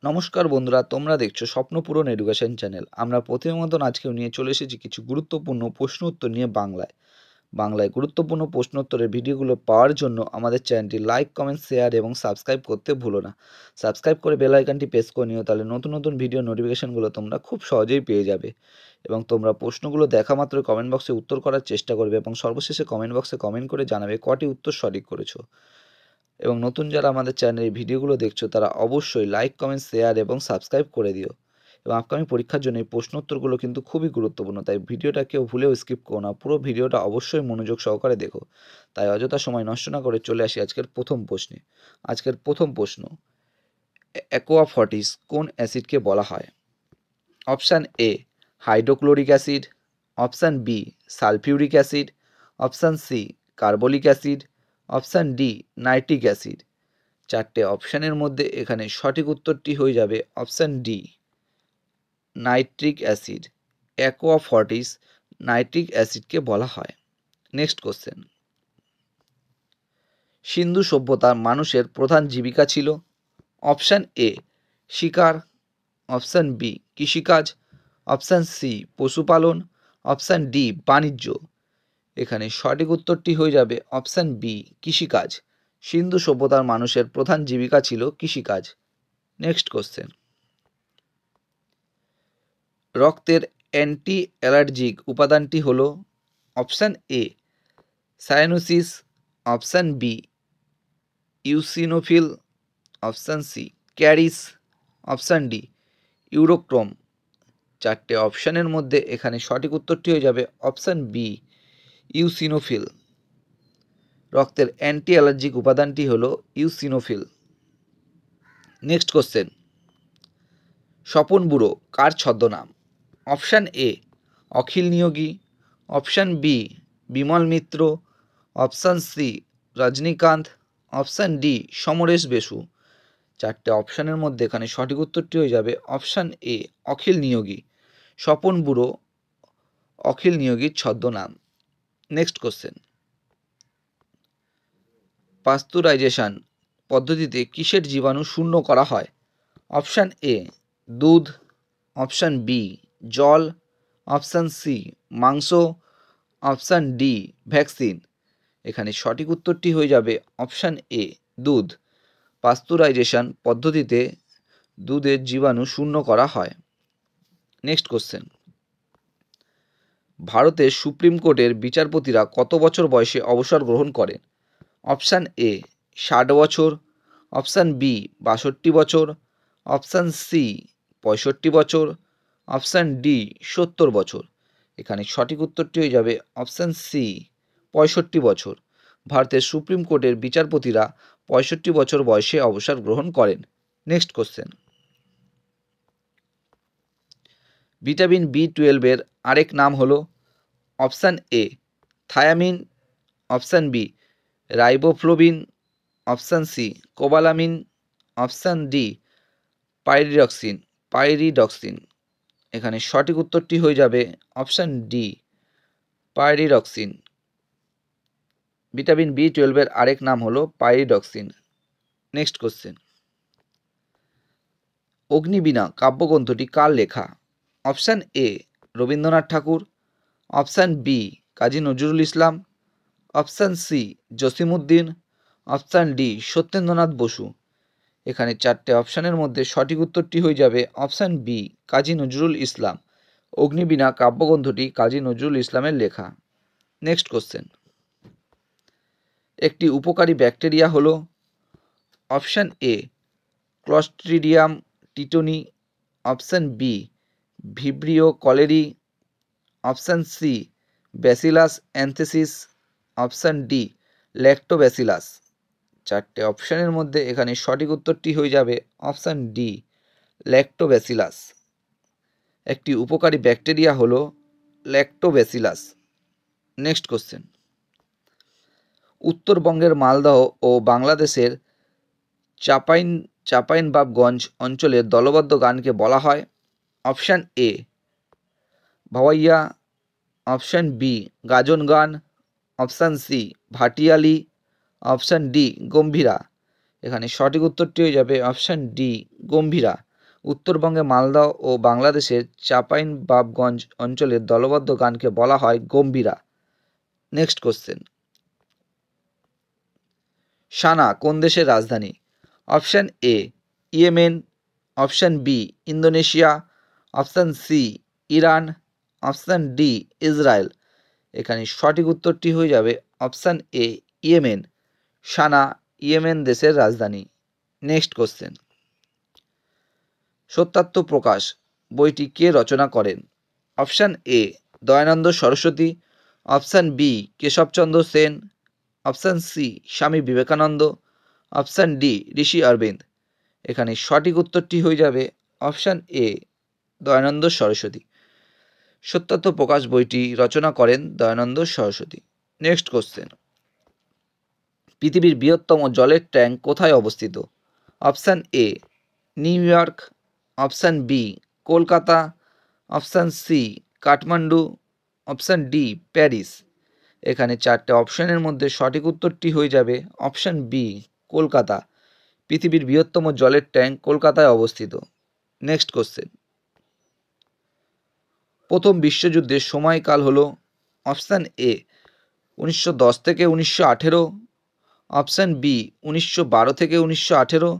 নমস্কার বন্ধুরা, তোমরা দেখছো স্বপ্নপূরণ এডুকেশন চ্যানেল। আমরা প্রতিদিনের মতন আজকেও নিয়ে চলে এসেছি কিছু গুরুত্বপূর্ণ প্রশ্ন উত্তর নিয়ে বাংলায় গুরুত্বপূর্ণ প্রশ্ন উত্তরের ভিডিওগুলো পাওয়ার জন্য আমাদের চ্যানেলটি লাইক, কমেন্ট, শেয়ার এবং সাবস্ক্রাইব করতে ভুলো না। সাবস্ক্রাইব করে বেল আইকনটি প্রেস করে নিও, তাহলে নতুন নতুন ভিডিও নোটিফিকেশনগুলো তোমরা খুব সহজেই পেয়ে যাবে। এবং তোমরা প্রশ্নগুলো দেখা মাত্র কমেন্ট বক্সে উত্তর করার চেষ্টা করবে এবং সর্বশেষে কমেন্ট বক্সে কমেন্ট করে জানাবে কটি উত্তর সঠিক করেছো। এবং নতুন যারা আমাদের চ্যানেলে ভিডিওগুলো দেখছো তারা অবশ্যই লাইক, কমেন্ট, শেয়ার এবং সাবস্ক্রাইব করে দিও। এবং আপকামিং পরীক্ষার জন্য এই প্রশ্ন উত্তরগুলো কিন্তু খুবই গুরুত্বপূর্ণ, তাই ভিডিওটা কেউ ভুলেও স্কিপ করো না, পুরো ভিডিওটা অবশ্যই মনোযোগ সহকারে দেখো। তাই অযথা সময় নষ্ট না করে চলে আসি আজকের প্রথম প্রশ্নে। আজকের প্রথম প্রশ্ন, অ্যাকোয়াফর্টিস কোন অ্যাসিডকে বলা হয়? Option A hydrochloric acid, option B sulphuric acid, option C carbolic acid, option D nitric acid. চারটে অপশানের মধ্যে এখানে সঠিক উত্তরটি হয়ে যাবে option D nitric acid. Aqua fortis nitric অ্যাসিডকে বলা হয়। নেক্সট কোশ্চেন, সিন্ধু সভ্যতার মানুষের প্রধান জীবিকা ছিল? অপশান এ শিকার, অপশান বি কৃষিকাজ, অপশান সি পশুপালন, অপশান ডি বাণিজ্য। এখানে সঠিক উত্তরটি হয়ে যাবে অপশান বি কৃষিকাজ। সিন্ধু সভ্যতার মানুষের প্রধান জীবিকা ছিল কৃষিকাজ। নেক্সট কোশ্চেন, রক্তের অ্যান্টি অ্যালার্জিক উপাদানটি হল? Option A cyanosis, option B eosinophil, option C caries, option D urochrome. চারটে অপশানের মধ্যে এখানে সঠিক উত্তরটি হয়ে যাবে অপশান বি ইউসিনোফিল। রক্তের অ্যান্টি অ্যালার্জিক উপাদানটি হল eosinophil. Next question, Swapan Buro কার ছদ্মনাম? Option A Akhil Niyogi, option B Bimal Mitra, option C Rajanikanta, option D Samaresh Basu. চারটে অপশানের মধ্যে এখানে সঠিক উত্তরটি হয়ে যাবে অপশান এ অখিল নিয়োগী। স্বপন বুড়ো অখিল নিয়োগীর ছদ্মনাম। নেক্সট কোশ্চেন, পাস্তুরাইজেশন পদ্ধতিতে কিসের জীবাণু শূন্য করা হয়? অপশান এ দুধ, অপশান বি জল, অপশান সি মাংস, অপশান ডি ভ্যাকসিন। এখানে সঠিক উত্তরটি হয়ে যাবে অপশান এ দুধ। পাস্তুরাইজেশন পদ্ধতিতে দুধের জীবাণু শূন্য করা হয়। নেক্সট কোশ্চেন, ভারতের সুপ্রিম কোর্টের বিচারপতিরা কত বছর বয়সে অবসর গ্রহণ করেন? অপশান এ 60 বছর, অপশান বি 62 বছর, অপশান সি 65 বছর, অপশান ডি 70 বছর। এখানে সঠিক উত্তরটি হয়ে যাবে অপশান সি 65 বছর। ভারতের সুপ্রিম কোর্টের বিচারপতিরা 65 বছর বয়সে অবসর গ্রহণ করেন। নেক্সট কোশ্চেন, ভিটামিন বি12 আরেক নাম হলো? Option A thiamine, option B riboflavin, option C cobalamin, option D pyridoxine. এখানে সঠিক উত্তরটি হয়ে যাবে অপশান ডি পাইরিডক্সিন। ভিটামিন বি12 আরেক নাম হলো পাইরিডক্সিন। নেক্সট কোশ্চেন, অগ্নিবীণা কাব্যগ্রন্থটি কার লেখা? Option A Rabindranath Tagore, option B Kazi Nazrul Islam, option C Jasimuddin, option D Satyendranath Bose. এখানে চারটে অপশানের মধ্যে সঠিক উত্তরটি হয়ে যাবে অপশান বি কাজী নজরুল ইসলাম। অগ্নিবীণা কাব্যগ্রন্থটি কাজী নজরুল ইসলামের লেখা। নেক্সট কোশ্চেন, একটি উপকারী ব্যাকটেরিয়া হলো? Option A clostridium tetani, option B vibrio cholerae, option C bacillus anthracis, option D lactobacillus. চারটে অপশানের মধ্যে এখানে সঠিক উত্তরটি হয়ে যাবে অপশান ডি ল্যাক্টোব্যাসিলাস। একটি উপকারী ব্যাকটেরিয়া হলো ল্যাক্টোব্যাসিলাস। নেক্সট কোশ্চেন, উত্তরবঙ্গের মালদহ ও বাংলাদেশের চাঁপাইনবাবগঞ্জ অঞ্চলের দলবদ্ধ গানকে বলা হয়? Option A Bhawaiya, option B Gajan গান, option C Bhatiali, option D Gambhira. এখানে সঠিক উত্তরটি হয়ে যাবে অপশান ডি গম্ভীরা। উত্তরবঙ্গে মালদা ও বাংলাদেশের চাঁপাইনবাবগঞ্জ অঞ্চলের দলবদ্ধ গানকে বলা হয় গম্ভীরা। নেক্সট কোশ্চেন, সানা কোন দেশের রাজধানী? Option A Yemen, option B Indonesia, option C Iran, option D Israel. এখানে সঠিক উত্তরটি হয়ে যাবে option A Yemen. Sanaa Yemen দেশের রাজধানী। নেক্সট কোশ্চেন, সত্যাত্ম প্রকাশ বইটি কে রচনা করেন? Option A Dayananda Saraswati, option B Keshabchandra Sen, option C Swami Vivekananda, option D Rishi Aurobindo. এখানে সঠিক উত্তরটি হয়ে যাবে অপশান এ দয়ানন্দ সরস্বতী। সত্যাত্ম প্রকাশ বইটি রচনা করেন দয়ানন্দ সরস্বতী। নেক্সট কোশ্চেন, পৃথিবীর বৃহত্তম জলের ট্যাঙ্ক কোথায় অবস্থিত? Option A New York, option B Kolkata, option C Kathmandu, option D Paris. এখানে চারটে অপশানের মধ্যে সঠিক উত্তরটি হয়ে যাবে অপশান বি কলকাতা। পৃথিবীর বৃহত্তম জলের ট্যাঙ্ক কলকাতায় অবস্থিত। নেক্সট কোশ্চেন, প্রথম বিশ্বযুদ্ধের সময়কাল হলো? অপশান এ 1910 থেকে 1918, অপশান বি 1912 থেকে 1918,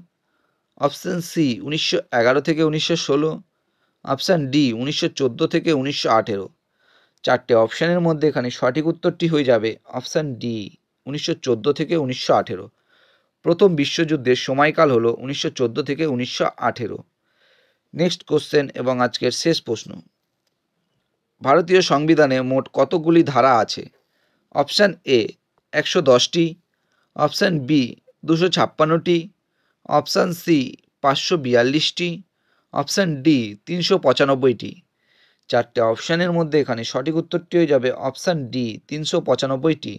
অপশান সি 1911 থেকে 1916, অপশান ডি 1914 থেকে 1918। চারটে অপশানের মধ্যে এখানে সঠিক উত্তরটি হয়ে যাবে অপশান ডি 1914 থেকে 1918। প্রথম বিশ্বযুদ্ধের সময়কাল হলো 1914 থেকে 1918। নেক্সট কোশ্চেন এবং আজকের শেষ প্রশ্ন, ভারতীয় সংবিধানে মোট কতগুলি ধারা আছে? অপশান এ 110টি, অপশান বি 256টি, অপশান সি 542টি, অপশান ডি 395টি। চারটে অপশানের মধ্যে এখানে সঠিক উত্তরটি হয়ে যাবে অপশান ডি 395টি।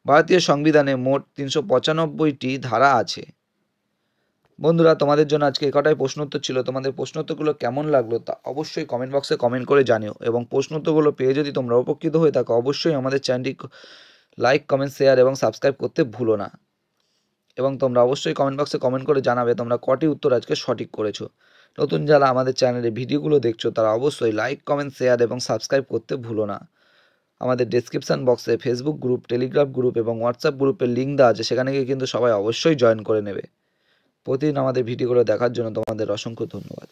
ভারতীয় সংবিধানে মোট 395টি ধারা আছে। বন্ধুরা, তোমাদের জন্য আজকে কটাই প্রশ্নোত্তর ছিল। তোমাদের প্রশ্নোত্তরগুলো কেমন লাগলো তা অবশ্যই কমেন্ট বক্সে কমেন্ট করে জানিও, এবং প্রশ্নোত্তরগুলো পেয়ে যদি তোমরা উপকৃত হয়ে থাকো অবশ্যই আমাদের চ্যানেলটি লাইক, কমেন্ট, শেয়ার এবং সাবস্ক্রাইব করতে ভুলো না। এবং তোমরা অবশ্যই কমেন্ট বক্সে কমেন্ট করে জানাবে তোমরা কটি উত্তর আজকে সঠিক করেছো। নতুন যারা আমাদের চ্যানেলে ভিডিওগুলো দেখছো তারা অবশ্যই লাইক, কমেন্ট, শেয়ার এবং সাবস্ক্রাইব করতে ভুলো না। আমাদের ডেসক্রিপশান বক্সে ফেসবুক গ্রুপ, টেলিগ্রাম গ্রুপ এবং হোয়াটসঅ্যাপ গ্রুপের লিঙ্ক দেওয়া আছে, সেখানে গিয়ে কিন্তু সবাই অবশ্যই জয়েন করে নেবে। প্রতিদিন আমাদের ভিডিওগুলো দেখার জন্য তোমাদের অসংখ্য ধন্যবাদ।